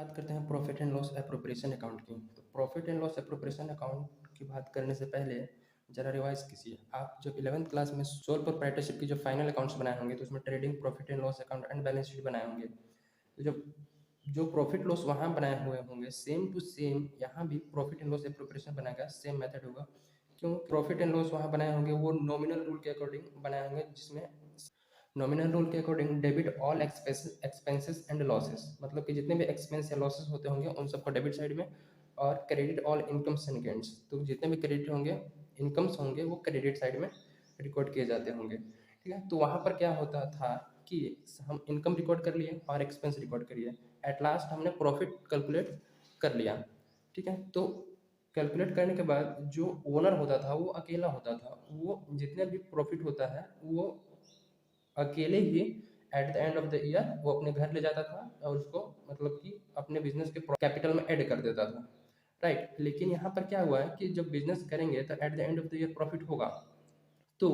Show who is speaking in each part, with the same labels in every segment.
Speaker 1: बात करते हैं profit and loss appropriation account की। तो profit and loss appropriation account की बात करने से पहले जरा रिवाइज कीजिए। आप जब 11th क्लास में सोल प्रोप्राइटरशिप की जो फाइनल अकाउंट्स बनाए होंगे तो उसमें trading, profit and loss account and balance sheet बनाए होंगे। तो जब जो प्रॉफिट लॉस वहाँ बनाए हुए होंगे सेम टू सेम यहाँ भी प्रॉफिट एंड लॉस एप्रोप्रिएशन बनाएगा, सेम मेथड होगा। क्यों? प्रॉफिट एंड लॉस वहाँ बनाए होंगे वो नॉमिनल रूल के अकॉर्डिंग बनाए होंगे, जिसमें नॉमिनल रूल के according debit all expenses and losses, मतलब कि जितने भी एक्सपेंस या लॉसेस होते होंगे उन सबको डेबिट साइड में, और credit all incomes and gains, तो जितने भी क्रेडिट होंगे, इनकम्स होंगे, वो क्रेडिट साइड में रिकॉर्ड किए जाते होंगे। ठीक है, तो वहाँ पर क्या होता था कि हम इनकम रिकॉर्ड कर लिए और एक्सपेंस रिकॉर्ड करिए, एट लास्ट हमने प्रॉफिट कैलकुलेट कर लिया। ठीक है, तो कैलकुलेट करने के बाद जो ओनर होता था वो अकेला होता था, वो जितने भी प्रॉफिट होता है वो अकेले ही at the end of the year वो अपने घर ले जाता था और उसको मतलब कि अपने बिजनेस के कैपिटल में ऐड कर देता था। राइट, लेकिन यहाँ पर क्या हुआ है कि जब बिजनेस करेंगे तो eight the end of the year profit होगा। तो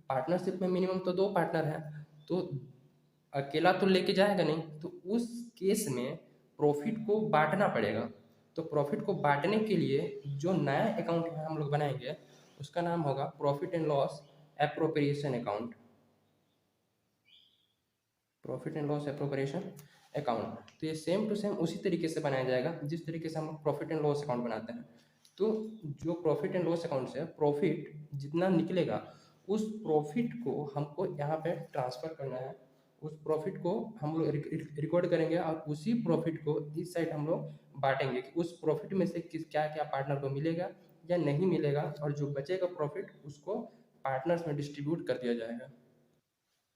Speaker 1: पार्टनरशिप में मिनिमम तो 2 पार्टनर हैं, तो अकेला तो लेके जाएगा नहीं, तो उस केस में प्रॉफिट को बांटना पड़ेगा। तो प्रॉफिट को बांटने के लिए जो नया अकाउंट हम लोग बनाएंगे उसका नाम होगा profit and loss appropriation account. Profit and loss appropriation account, तो ये सेम टू सेम उसी तरीके से बनाया जाएगा जिस तरीके से हम प्रॉफिट एंड लॉस अकाउंट बनाते हैं। तो जो प्रॉफिट एंड लॉस अकाउंट से प्रॉफिट जितना निकलेगा उस प्रॉफिट को हमको यहाँ पे ट्रांसफर करना है। उस प्रॉफिट को हम लोग रिकॉर्ड करेंगे और उसी प्रॉफिट को इस साइड हम लोग बांटेंगे कि उस प्रॉफिट में से किस क्या क्या पार्टनर को मिलेगा या नहीं मिलेगा, और जो बचेगा प्रॉफिट उसको पार्टनर्स में डिस्ट्रीब्यूट कर दिया जाएगा।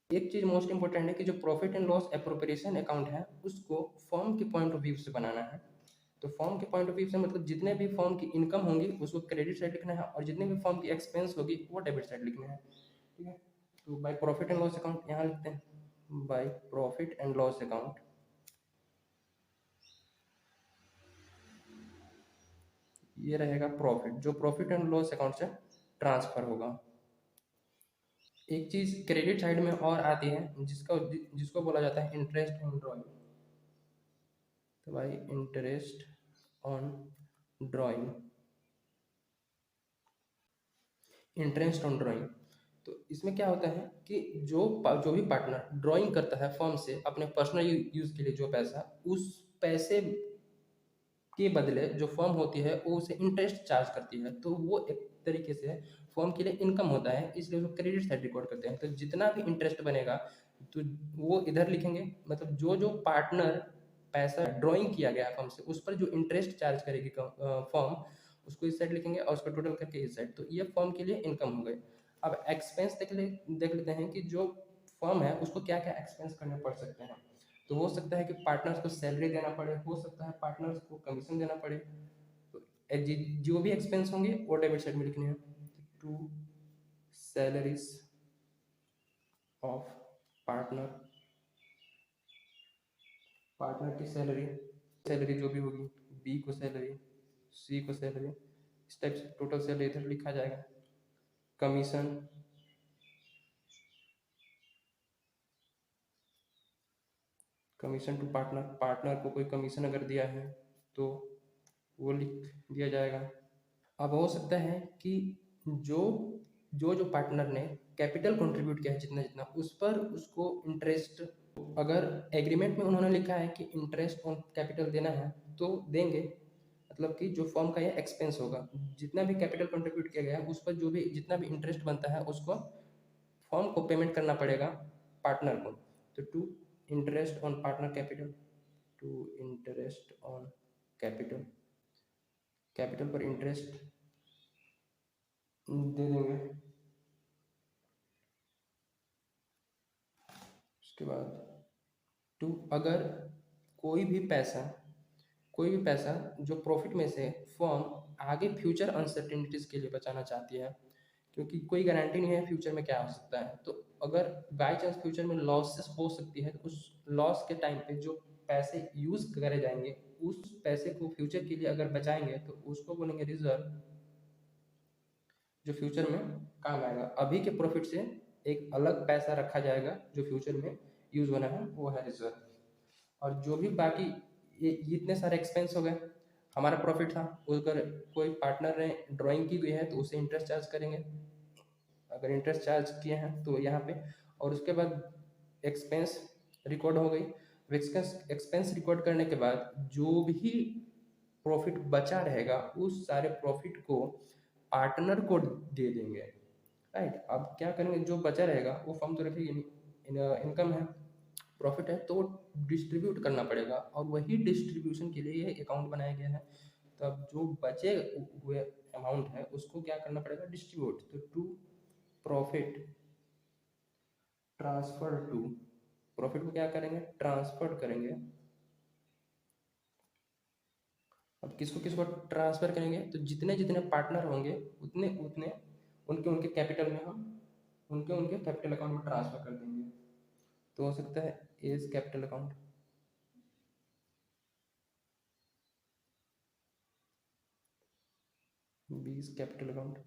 Speaker 1: एक चीज़ मोस्ट इंपॉर्टेंट है कि जो profit and loss appropriation account है उसको फर्म के पॉइंट ऑफ व्यू से बनाना है। तो फर्म के पॉइंट ऑफ व्यू से मतलब जितने भी फर्म की इनकम होंगी उसको क्रेडिट साइड लिखना है और जितने भी फर्म की एक्सपेंस होगी वो डेबिट साइड लिखना है। ठीक है, तो by profit and loss account यहाँ लिखते हैं, by profit and loss account ये रहेगा प्रॉफिट, जो प्रॉफिट एंड लॉस अकाउंट से ट्रांसफर होगा। एक चीज़ क्रेडिट साइड में और आती है जिसको बोला जाता है इंटरेस्ट ऑन ड्रॉइंग। तो भाई interest on drawing, interest on drawing, तो इसमें क्या होता है कि जो भी पार्टनर ड्राइंग करता है फर्म से अपने पर्सनल यूज़ के लिए जो पैसा, उस पैसे के बदले जो फर्म होती है वो उसे इंटरेस्ट चार्ज करती है, तो वो एक तरीके से फर्म के लिए इनकम होता है, इसलिए वो क्रेडिट साइड रिकॉर्ड करते हैं। तो जितना भी इंटरेस्ट बनेगा तो वो इधर लिखेंगे, मतलब जो जो पार्टनर पैसा ड्राइंग किया गया फर्म से उस पर जो इंटरेस्ट चार्ज करेगी फर्म, उसको इस साइड लिखेंगे और उसको टोटल करके इस साइड, तो ये फर्म के लिए इनकम हो गई। अब एक्सपेंस देख लेते हैं कि जो फर्म है उसको क्या क्या एक्सपेंस करने पड़ सकते हैं। तो हो सकता है कि पार्टनर्स को सैलरी देना पड़े, हो सकता है पार्टनर्स को कमीशन देना पड़े, तो जो भी एक्सपेंस होंगे वो डेबिट साइड में लिखने हैं। To salaries of partner, partner की सैलरी, सैलरी जो भी होगी, बी को सैलरी, सी को सैलरी, इस टाइप से टोटल सैलरी इधर लिखा जाएगा। Commission, commission to partner, partner को कोई कमीशन अगर दिया है तो वो लिख दिया जाएगा। अब हो सकता है कि जो जो पार्टनर ने कैपिटल कंट्रीब्यूट किया है जितना जितना उस पर उसको इंटरेस्ट, अगर एग्रीमेंट में उन्होंने लिखा है कि इंटरेस्ट ऑन कैपिटल देना है तो देंगे, मतलब कि जो फर्म का ये एक्सपेंस होगा जितना भी कैपिटल कंट्रीब्यूट किया गया है उस पर जो भी जितना भी इंटरेस्ट बनता है उसको फर्म को पेमेंट करना पड़ेगा पार्टनर को। तो to interest on partner capital, to interest on capital, capital पर इंटरेस्ट दे देंगे। उसके बाद टू, अगर कोई भी पैसा कोई भी पैसा जो प्रॉफिट में से फर्म आगे फ्यूचर अनसर्टेनिटीज के लिए बचाना चाहती है, क्योंकि कोई गारंटी नहीं है फ्यूचर में क्या हो सकता है, तो अगर बाई चांस फ्यूचर में लॉसेस हो सकती है तो उस लॉस के टाइम पे जो पैसे यूज करे जाएंगे उस पैसे को फ्यूचर के लिए अगर बचाएंगे तो उसको बोलेंगे रिजर्व, जो फ्यूचर में काम आएगा। अभी के प्रॉफिट से एक अलग पैसा रखा जाएगा जो फ्यूचर में यूज होना है, वो है रिजर्व। और जो भी बाकी ये इतने सारे एक्सपेंस हो गए, हमारा प्रॉफिट था। अगर कोई पार्टनर ने ड्राइंग की हुई है तो उसे इंटरेस्ट चार्ज करेंगे, अगर इंटरेस्ट चार्ज किए हैं तो यहाँ पे। और उसके बाद एक्सपेंस रिकॉर्ड हो गई। एक्सपेंस रिकॉर्ड करने के बाद जो भी प्रॉफिट बचा रहेगा उस सारे प्रॉफिट को पार्टनर को दे देंगे, राइट। अब क्या करेंगे, जो बचा रहेगा वो फर्म तो रखेगी नहीं, इनकम है, प्रॉफिट है, तो डिस्ट्रीब्यूट करना पड़ेगा, और वही डिस्ट्रीब्यूशन के लिए ये अकाउंट बनाया गया है। तो अब जो बचे हुए अमाउंट है उसको क्या करना पड़ेगा, डिस्ट्रीब्यूट। तो to profit transfer to, profit को क्या करेंगे, ट्रांसफर करेंगे। अब किसको किसको ट्रांसफर करेंगे, तो जितने जितने पार्टनर होंगे उतने उतने उनके उनके कैपिटल में हम उनके उनके कैपिटल अकाउंट में ट्रांसफर कर देंगे। तो हो सकता है A's capital account, B's capital account,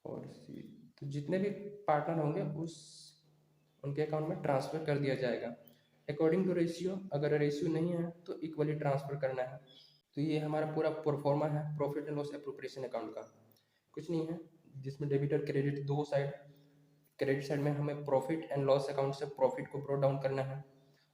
Speaker 1: और सी, तो जितने भी पार्टनर होंगे उस उनके अकाउंट में ट्रांसफर कर दिया जाएगा अकॉर्डिंग टू रेशियो। अगर रेशियो नहीं है तो इक्वली ट्रांसफर करना है। तो ये हमारा पूरा प्रोफॉर्मा है profit and loss appropriation account का। कुछ नहीं है, जिसमें डेबिट और क्रेडिट दो साइड, क्रेडिट साइड में हमें प्रॉफिट एंड लॉस अकाउंट से प्रॉफिट को ब्रो डाउन करना है।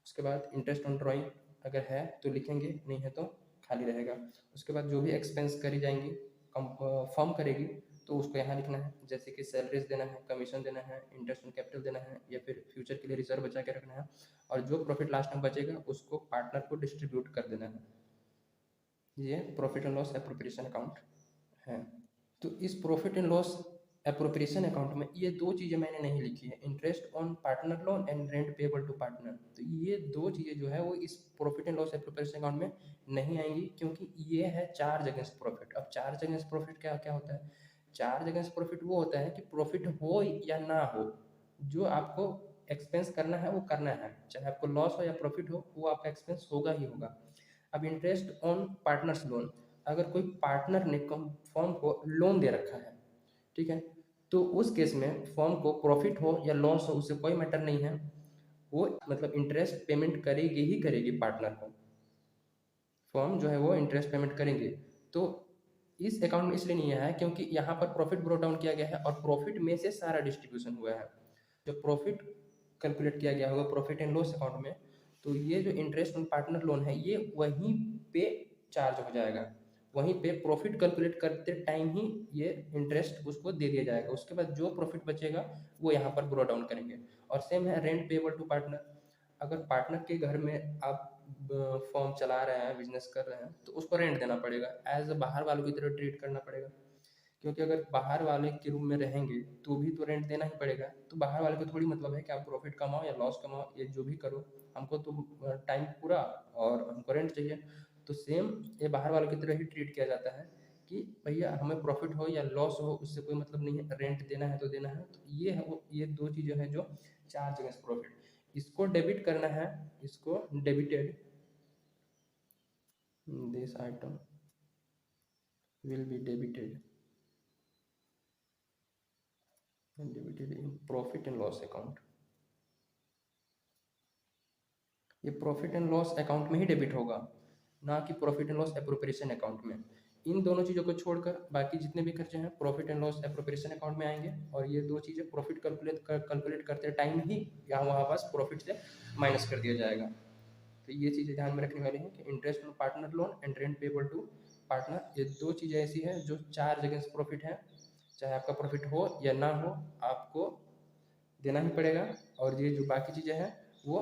Speaker 1: उसके बाद इंटरेस्ट ऑन ड्राइंग अगर है तो लिखेंगे, नहीं है तो खाली रहेगा। उसके बाद जो भी एक्सपेंस करी जाएंगी फर्म करेगी तो उसको यहाँ लिखना है, जैसे कि सैलरीज देना है, कमीशन देना है, इंटरेस्ट ऑन कैपिटल देना है, या फिर फ्यूचर के लिए रिजर्व बचा के रखना है। और जो प्रॉफिट लास्ट में बचेगा उसको पार्टनर को डिस्ट्रीब्यूट कर देना है। ये profit and loss appropriation account है। तो इस profit and loss appropriation account में ये दो चीज़ें मैंने नहीं लिखी है, interest on partner loan and rent payable to partner. तो ये दो चीज़ें जो है वो इस profit and loss appropriation account में नहीं आएंगी, क्योंकि ये है चार्ज अगेंस्ट प्रॉफिट। अब चार्ज अगेंस्ट प्रॉफिट क्या क्या होता है, चार्ज अगेंस्ट प्रॉफिट वो होता है कि प्रॉफिट हो या ना हो, जो आपको एक्सपेंस करना है वो करना है, चाहे आपको लॉस हो या प्रॉफिट हो, वो आपका एक्सपेंस होगा ही होगा। अब इंटरेस्ट ऑन पार्टनर्स लोन, अगर कोई पार्टनर ने फर्म को लोन दे रखा है, ठीक है, तो उस केस में फर्म को प्रॉफिट हो या लॉस हो उससे कोई मैटर नहीं है, वो मतलब इंटरेस्ट पेमेंट करेगी ही करेगी पार्टनर को, फर्म जो है वो इंटरेस्ट पेमेंट करेंगे। तो इस अकाउंट में इसलिए नहीं आया है क्योंकि यहाँ पर प्रॉफिट ब्रो डाउन किया गया है और प्रॉफिट में से सारा डिस्ट्रीब्यूशन हुआ है। जब प्रॉफिट कैलकुलेट किया गया होगा प्रॉफिट एंड लॉस अकाउंट में, तो ये जो इंटरेस्ट ऑन पार्टनर लोन है ये वहीं पे चार्ज हो जाएगा, वहीं पे प्रॉफिट कैलकुलेट करते टाइम ही ये इंटरेस्ट उसको दे दिया जाएगा। उसके बाद जो प्रॉफिट बचेगा वो यहाँ पर ब्रो डाउन करेंगे। और सेम है रेंट पेबल टू पार्टनर, अगर पार्टनर के घर में आप फॉर्म चला रहे हैं, बिजनेस कर रहे हैं, तो उसको रेंट देना पड़ेगा, एज बाहर वालों की तरह ट्रीट करना पड़ेगा। क्योंकि अगर बाहर वाले के रूम में रहेंगे तो भी तो रेंट देना ही पड़ेगा। तो बाहर वाले को थोड़ी मतलब है कि आप प्रॉफिट कमाओ या लॉस कमाओ, ये जो भी करो, हमको तो टाइम पूरा और हमको रेंट चाहिए। तो सेम ये बाहर वालों की तरह ही ट्रीट किया जाता है कि भैया हमें प्रॉफिट हो या लॉस हो उससे कोई मतलब नहीं है, रेंट देना है तो देना है। तो ये है वो, ये दो चीज़ें हैं जो चार्ज अगेंस्ट प्रॉफिट। इसको डेबिट करना है, इसको debited, this item will be debited in profit and loss account. ये प्रॉफिट एंड लॉस अकाउंट में ही डेबिट होगा, ना कि profit and loss appropriation account में। इन दोनों चीज़ों को छोड़कर बाकी जितने भी खर्चे हैं profit and loss appropriation account में आएंगे, और ये दो चीज़ें प्रॉफिट कैलकुलेट करते टाइम ही यहाँ वहाँ पास प्रॉफिट से माइनस कर दिया जाएगा। तो ये चीज़ें ध्यान में रखने वाली हैं कि interest on partner loan and rent payable to partner, ये दो चीज़ें ऐसी हैं जो चार्ज अगेंस्ट प्रॉफिट है, चाहे आपका प्रॉफिट हो या ना हो आपको देना ही पड़ेगा। और ये जो बाकी चीज़ें हैं वो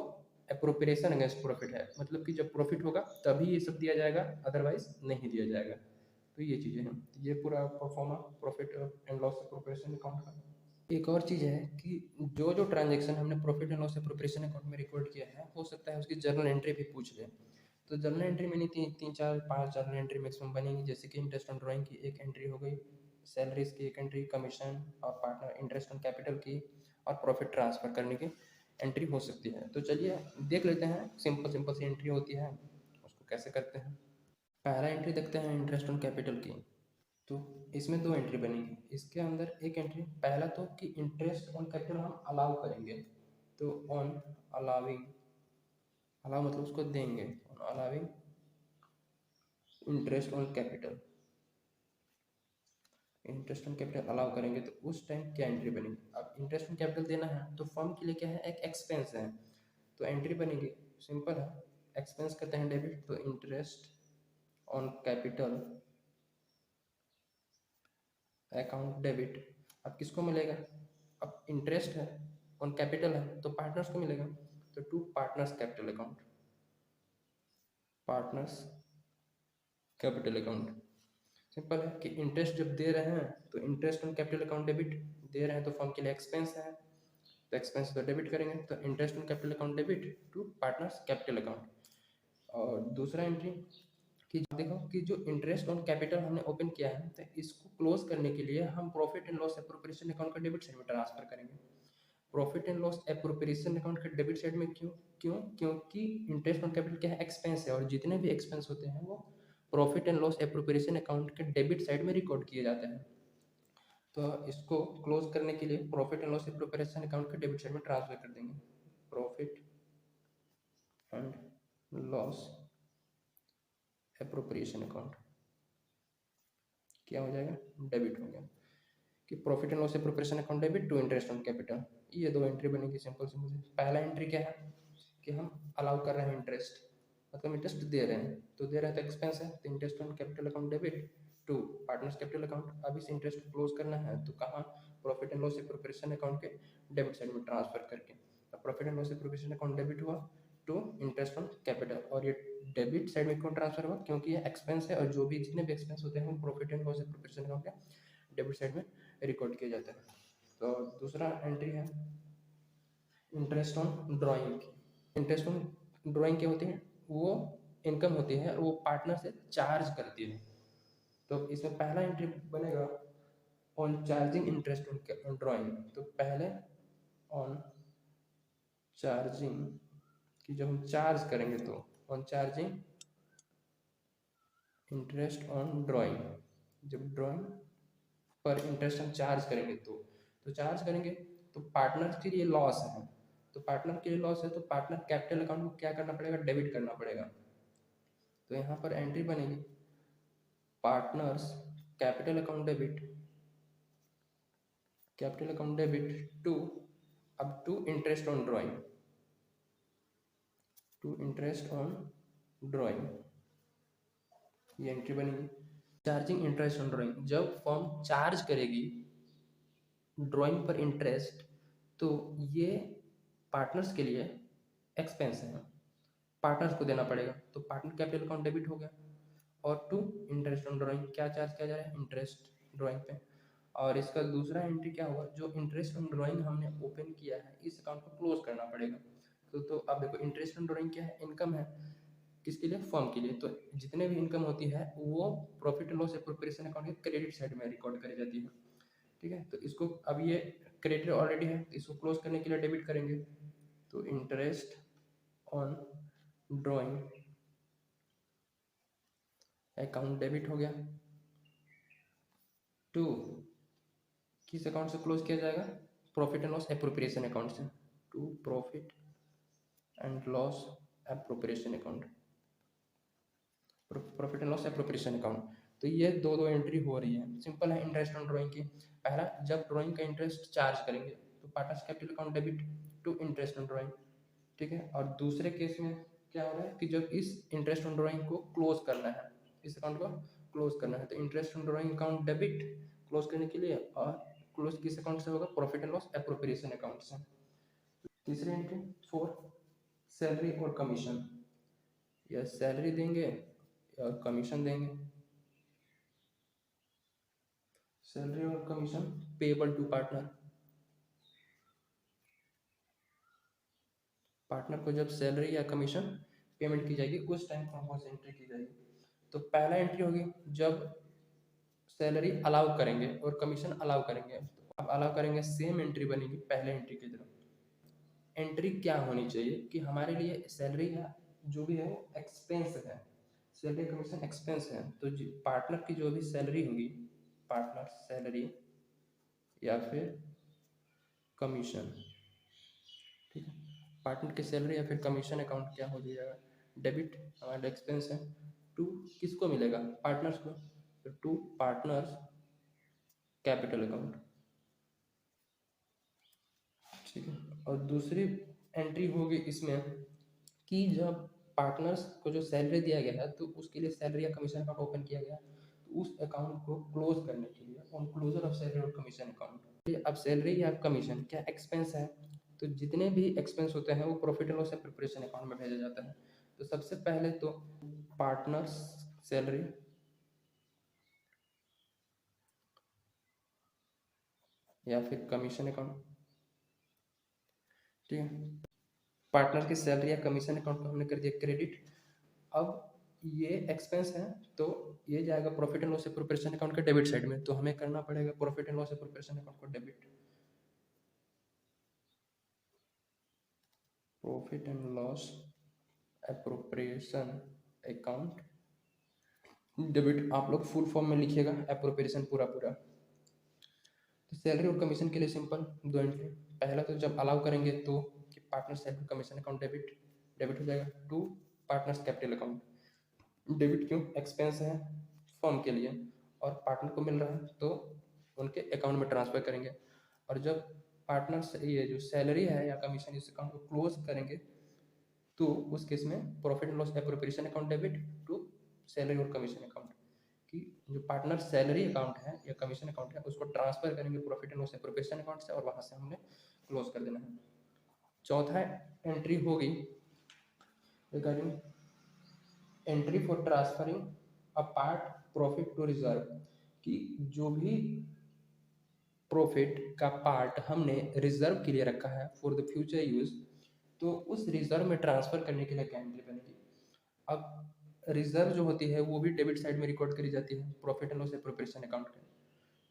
Speaker 1: अप्रोप्रिएशन अगेंस्ट प्रॉफिट है, मतलब कि जब प्रॉफिट होगा तभी ये सब दिया जाएगा, अदरवाइज नहीं दिया जाएगा। तो ये चीज़ें हैं, ये पूरा pro forma profit and loss appropriation account का। एक और चीज़ है कि जो जो ट्रांजेक्शन हमने profit and loss appropriation account में रिकॉर्ड किया है, हो सकता है उसकी जर्नल एंट्री भी पूछ ले। तो जर्नल एंट्री में नहीं, तीन चार पांच जर्नल एंट्री मैक्सिमम बनेगी, जैसे कि इंटरेस्ट ऑन ड्राइंग की एक एंट्री हो गई, सैलरीज की एक एंट्री, कमीशन और पार्टनर इंटरेस्ट ऑन कैपिटल की और प्रॉफिट ट्रांसफर करने की एंट्री हो सकती है। तो चलिए देख लेते हैं, सिंपल सिंपल सी एंट्री होती है, उसको कैसे करते हैं। पहला एंट्री देखते हैं इंटरेस्ट ऑन कैपिटल की। तो इसमें दो एंट्री बनेगी, इसके अंदर एक एंट्री पहला तो कि इंटरेस्ट ऑन कैपिटल हम अलाउ करेंगे, तो ऑन अलाउिंग अलाउ मतलब उसको देंगे, allowing interest on capital, interest on capital allow करेंगे तो उस टाइम क्या एंट्री बनेगी। अब इंटरेस्ट ऑन कैपिटल देना है तो फर्म के लिए क्या है, एक एक्सपेंस है, तो एंट्री बनेगी सिंपल है, एक्सपेंस करते हैं डेबिट, तो interest on capital account debit. अब किसको मिलेगा, अब इंटरेस्ट है ऑन कैपिटल है तो पार्टनर्स को मिलेगा, तो to partners capital account, partners capital account. Simple है कि इंटरेस्ट जब दे रहे हैं तो interest on capital account debit, दे रहे हैं तो फर्म के लिए एक्सपेंस है, तो एक्सपेंस तो डेबिट करेंगे, तो interest on capital account debit to partners capital account. और दूसरा एंट्री कि देखो कि जो इंटरेस्ट ऑन कैपिटल हमने ओपन किया है तो इसको क्लोज करने के लिए हम profit and loss appropriation account का डेबिट साइड में ट्रांसफर करेंगे। Profit and loss appropriation account के डेबिट साइड में क्यों क्यों क्योंकि इंटरेस्ट ऑन कैपिटल क्या है, एक्सपेंस है, और जितने भी एक्सपेंस होते हैं वो profit and loss appropriation account के डेबिट साइड में रिकॉर्ड किए जाते हैं। तो इसको क्लोज करने के लिए profit and loss appropriation account के डेबिट साइड में ट्रांसफर कर देंगे, profit and loss appropriation account क्या हो जाएगा, डेबिट हो गया, कि profit and loss appropriation account debit to interest on capital. ये दो एंट्री बनेगी सिंपल सी। मुझे पहला एंट्री क्या है कि हम अलाउ कर रहे हैं इंटरेस्ट, मतलब इंटरेस्ट दे रहे हैं, तो दे रहे हैं तो एक्सपेंस है, तो interest on capital account debit to partners capital account. अब इस इंटरेस्ट को क्लोज करना है तो कहाँ, profit and loss appropriation account के डेबिट साइड में ट्रांसफर करके, अब profit and loss appropriation account debit हुआ टू इंटरेस्ट ऑन कैपिटल, और ये डेबिट साइड में क्यों ट्रांसफर हुआ, क्योंकि ये एक्सपेंस है, और जो भी जितने भी एक्सपेंस होते हैं वो profit and loss appropriation account के डेबिट साइड में रिकॉर्ड किए जाते हैं। तो दूसरा एंट्री है इंटरेस्ट ऑन ड्राइंग की। इंटरेस्ट ऑन ड्राइंग क्या होती है, वो इनकम होती है और वो पार्टनर से चार्ज करती है। तो इसमें पहला एंट्री बनेगा on charging interest on drawing, तो पहले ऑन चार्जिंग कि जब हम चार्ज करेंगे तो on charging interest on drawing, जब ड्राइंग पर इंटरेस्ट हम चार्ज करेंगे तो चार्ज करेंगे तो पार्टनर के लिए लॉस है, तो पार्टनर के लिए लॉस है तो पार्टनर कैपिटल अकाउंट को क्या करना पड़ेगा, डेबिट करना पड़ेगा। तो यहाँ पर एंट्री बनेगी partners capital account debit, capital account debit to, अब to interest on drawing, to interest on drawing, ये एंट्री बनेगी। चार्जिंग इंटरेस्ट ऑन ड्राइंग, जब फर्म चार्ज करेगी ड्राइंग पर इंटरेस्ट तो ये पार्टनर्स के लिए एक्सपेंस है, पार्टनर्स को देना पड़ेगा, तो पार्टनर कैपिटल अकाउंट डेबिट हो गया। और टू इंटरेस्ट ऑन ड्राइंग, क्या चार्ज किया जा रहा है, इंटरेस्ट ड्राइंग पे। और इसका दूसरा एंट्री क्या होगा, जो इंटरेस्ट ऑन ड्राइंग हमने ओपन किया है इस अकाउंट को क्लोज करना पड़ेगा। तो अब देखो इंटरेस्ट ऑन ड्राइंग क्या है, इनकम है, किसके लिए, फर्म के लिए, तो जितने भी इनकम होती है वो profit and loss appropriation account के क्रेडिट साइड में रिकॉर्ड करी जाती है। ठीक है, तो इसको अब ये क्रेडिट ऑलरेडी है, इसको क्लोज करने के लिए डेबिट करेंगे, तो interest on drawing account debit हो गया टू, किस अकाउंट से क्लोज किया जाएगा, profit and loss appropriation account से, to profit and loss appropriation account, profit and loss appropriation account. तो ये दो दो एंट्री हो रही है, सिंपल है इंटरेस्ट ऑन ड्राइंग की। पहला, जब ड्राइंग का इंटरेस्ट चार्ज करेंगे तो partners capital account debit to interest on drawing. ठीक है, और दूसरे केस में क्या हो रहा है कि जब इस इंटरेस्ट ऑन ड्राइंग को क्लोज करना है, इस अकाउंट को क्लोज करना है, तो interest on drawing account debit close करने के लिए, और क्लोज किस अकाउंट से होगा, profit and loss appropriation account से। तीसरी एंट्री फॉर सैलरी और कमीशन, या सैलरी देंगे और कमीशन देंगे, सैलरी और commission payable to partner, partner को जब सैलरी या कमीशन पेमेंट की जाएगी उस टाइम पर कौन सी एंट्री की जाएगी। तो पहला एंट्री होगी जब सैलरी अलाउ करेंगे और कमीशन अलाउ करेंगे, तो अब अलाउ करेंगे सेम एंट्री बनेगी पहले एंट्री की तरह। एंट्री क्या होनी चाहिए कि हमारे लिए सैलरी या जो भी है वो एक्सपेंस है, सैलरी कमीशन एक्सपेंस है, तो पार्टनर की जो भी सैलरी होगी, पार्टनर सैलरी या फिर कमीशन, ठीक है, पार्टनर की सैलरी या फिर कमीशन अकाउंट क्या हो जाएगा, डेबिट हमारा एक्सपेंस है, टू किसको मिलेगा, पार्टनर्स को, तो टू पार्टनर्स कैपिटल अकाउंट, ठीक है। और दूसरी एंट्री होगी इसमें कि जब पार्टनर्स को जो सैलरी दिया गया है तो उसके लिए सैलरी या कमीशन अकाउंट ओपन किया गया, तो उस अकाउंट को क्लोज करने के लिए ऑन क्लोजर ऑफ सैलरी और कमीशन अकाउंट, अब सैलरी या कमीशन क्या एक्सपेंस है, तो जितने भी एक्सपेंस होते हैं वो प्रॉफिट एंड लॉस या प्रिपरेशन अकाउंट में भेजा जाता है। तो सबसे पहले तो पार्टनर्स सैलरी या फिर कमीशन अकाउंट, ठीक है। पार्टनर की सैलरी या कमीशन अकाउंट को हमने कर दिया क्रेडिट। अब ये एक्सपेंस है तो ये जाएगा profit and loss preparation account के डेबिट साइड में, तो हमें करना पड़ेगा profit and loss preparation account को debit, profit and loss appropriation account debit. आप लोग फुल फॉर्म में लिखिएगा एप्रोप्रिएशन पूरा पूरा। तो सैलरी और कमीशन के लिए सिंपल दो एंट्री, पहला तो जब अलाउ करेंगे तो कि partner salary commission account debit debit हो जाएगा to partners capital account, debit क्यों, एक्सपेंस है फर्म के लिए और पार्टनर को मिल रहा है तो उनके अकाउंट में ट्रांसफर करेंगे। और जब पार्टनर्स ये जो सैलरी है या कमीशन इस अकाउंट को क्लोज करेंगे तो उस केस में profit and loss appropriation account debit to salary और कमीशन अकाउंट, कि जो पार्टनर सैलरी अकाउंट है या कमीशन अकाउंट है उसको ट्रांसफर करेंगे profit and loss appropriation account से और वहाँ से हमने क्लोज कर देना है। चौथा एंट्री होगी regarding entry for transferring a part profit to reserve, कि जो भी प्रॉफिट का पार्ट हमने रिजर्व के लिए रखा है फॉर द फ्यूचर यूज, तो उस रिजर्व में ट्रांसफर करने के लिए क्या एंट्री बनेगी। अब रिजर्व जो होती है वो भी डेबिट साइड में रिकॉर्ड करी जाती है profit and loss appropriation account के,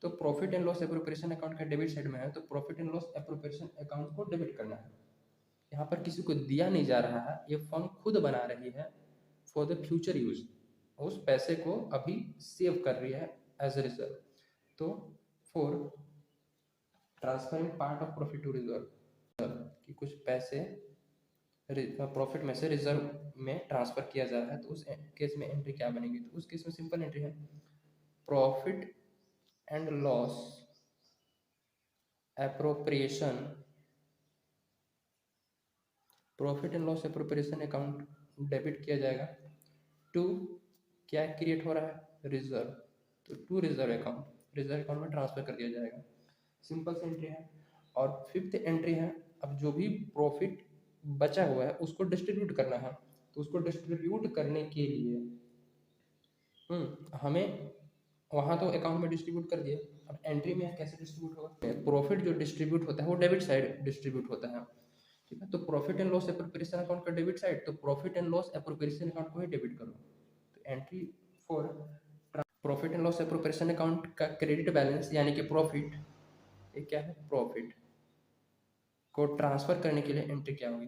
Speaker 1: तो profit and loss appropriation account का डेबिट साइड में है तो profit and loss appropriation account को डेबिट करना है। यहाँ पर किसी को दिया नहीं जा रहा है, ये फर्म खुद बना रही है फॉर द फ्यूचर यूज, उस पैसे को अभी सेव कर रही है एज ए रिजर्व। तो for transferring part of profit to reserve, कि कुछ पैसे प्रॉफिट में से रिजर्व में ट्रांसफर किया जा रहा है, तो उस केस में एंट्री क्या बनेगी, तो उस केस में सिंपल एंट्री है profit and loss appropriation, profit and loss appropriation account debit किया जाएगा टू क्या क्रिएट हो रहा है रिजर्व, तो टू रिजर्व अकाउंट में ट्रांसफर कर दिया जाएगा, सिंपल सी एंट्री है। और फिफ्थ एंट्री है अब जो भी प्रॉफिट बचा हुआ है उसको डिस्ट्रीब्यूट करना है, तो उसको डिस्ट्रीब्यूट करने के लिए हमें वहाँ तो अकाउंट में डिस्ट्रीब्यूट कर दिया, अब एंट्री में कैसे डिस्ट्रीब्यूट होगा, प्रॉफिट जो डिस्ट्रीब्यूट होता है वो डेबिट साइड डिस्ट्रीब्यूट होता है, ठीक है। तो profit and loss appropriation account का डेबिट साइड, तो profit and loss appropriation account को ही डेबिट करो, तो entry for profit and loss appropriation account का क्रेडिट बैलेंस यानी कि प्रॉफिट, ये क्या है प्रॉफिट को ट्रांसफर करने के लिए एंट्री क्या होगी,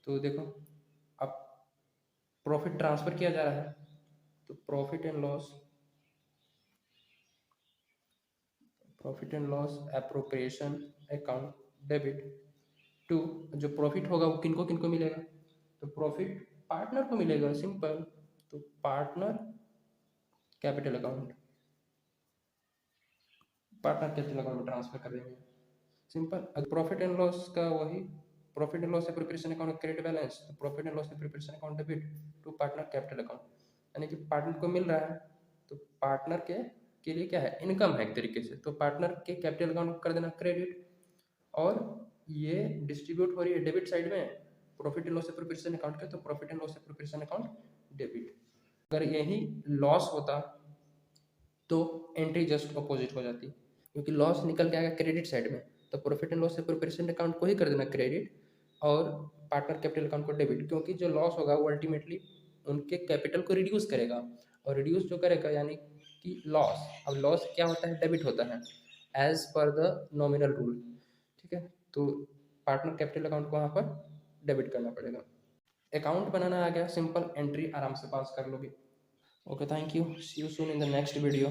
Speaker 1: तो देखो अब प्रॉफिट ट्रांसफर किया जा रहा है तो profit and loss appropriation account debit to, जो प्रॉफिट होगा वो किनको किनको मिलेगा, तो प्रॉफिट पार्टनर को मिलेगा सिंपल, तो partner capital account, partner capital account में ट्रांसफर कर देंगे सिंपल। प्रॉफिट एंड लॉस का वही profit and loss preparation account credit balance, तो profit and loss preparation account debit to partner capital account, यानी कि पार्टनर को मिल रहा है तो पार्टनर के लिए क्या है इनकम है एक तरीके से, तो पार्टनर के कैपिटल अकाउंट को कर देना क्रेडिट, और ये डिस्ट्रीब्यूट हो रही है डेबिट साइड में profit and loss preparation account के, तो profit and loss preparation account debit. अगर यही लॉस होता तो एंट्री जस्ट अपोजिट हो जाती, क्योंकि लॉस निकल के आएगा क्रेडिट साइड में, तो profit and loss preparation account को ही कर देना क्रेडिट और पार्टनर कैपिटल अकाउंट को डेबिट, क्योंकि जो लॉस होगा वो अल्टीमेटली उनके कैपिटल को रिड्यूस करेगा, और रिड्यूस जो करेगा यानी कि लॉस, अब लॉस क्या होता है डेबिट होता है as per the nominal rule, ठीक है। तो पार्टनर कैपिटल अकाउंट को वहाँ पर डेबिट करना पड़ेगा। अकाउंट बनाना आ गया सिंपल, एंट्री आराम से पास कर लोगे। Okay, thank you, see you soon in the next video.